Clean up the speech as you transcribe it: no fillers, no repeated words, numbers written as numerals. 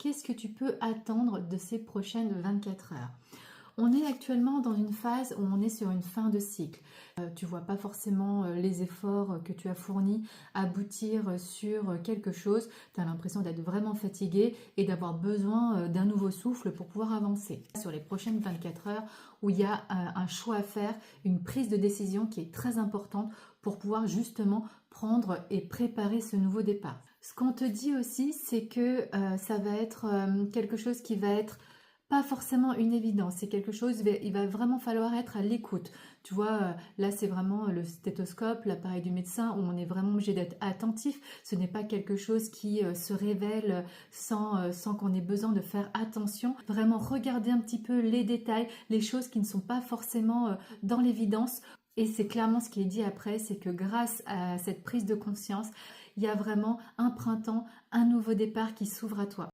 qu'est-ce que tu peux attendre de ces prochaines 24 heures? On est actuellement dans une phase où on est sur une fin de cycle. Tu vois pas forcément les efforts que tu as fournis aboutir sur quelque chose. Tu as l'impression d'être vraiment fatigué et d'avoir besoin d'un nouveau souffle pour pouvoir avancer. Sur les prochaines 24 heures, où il y a un choix à faire, une prise de décision qui est très importante pour pouvoir justement prendre et préparer ce nouveau départ. Ce qu'on te dit aussi, c'est que ça va être quelque chose qui va être pas forcément une évidence, c'est quelque chose, il va vraiment falloir être à l'écoute. Tu vois, là c'est vraiment le stéthoscope, l'appareil du médecin, où on est vraiment obligé d'être attentif. Ce n'est pas quelque chose qui se révèle sans qu'on ait besoin de faire attention. Vraiment regarder un petit peu les détails, les choses qui ne sont pas forcément dans l'évidence. Et c'est clairement ce qui est dit après, c'est que grâce à cette prise de conscience, il y a vraiment un printemps, un nouveau départ qui s'ouvre à toi.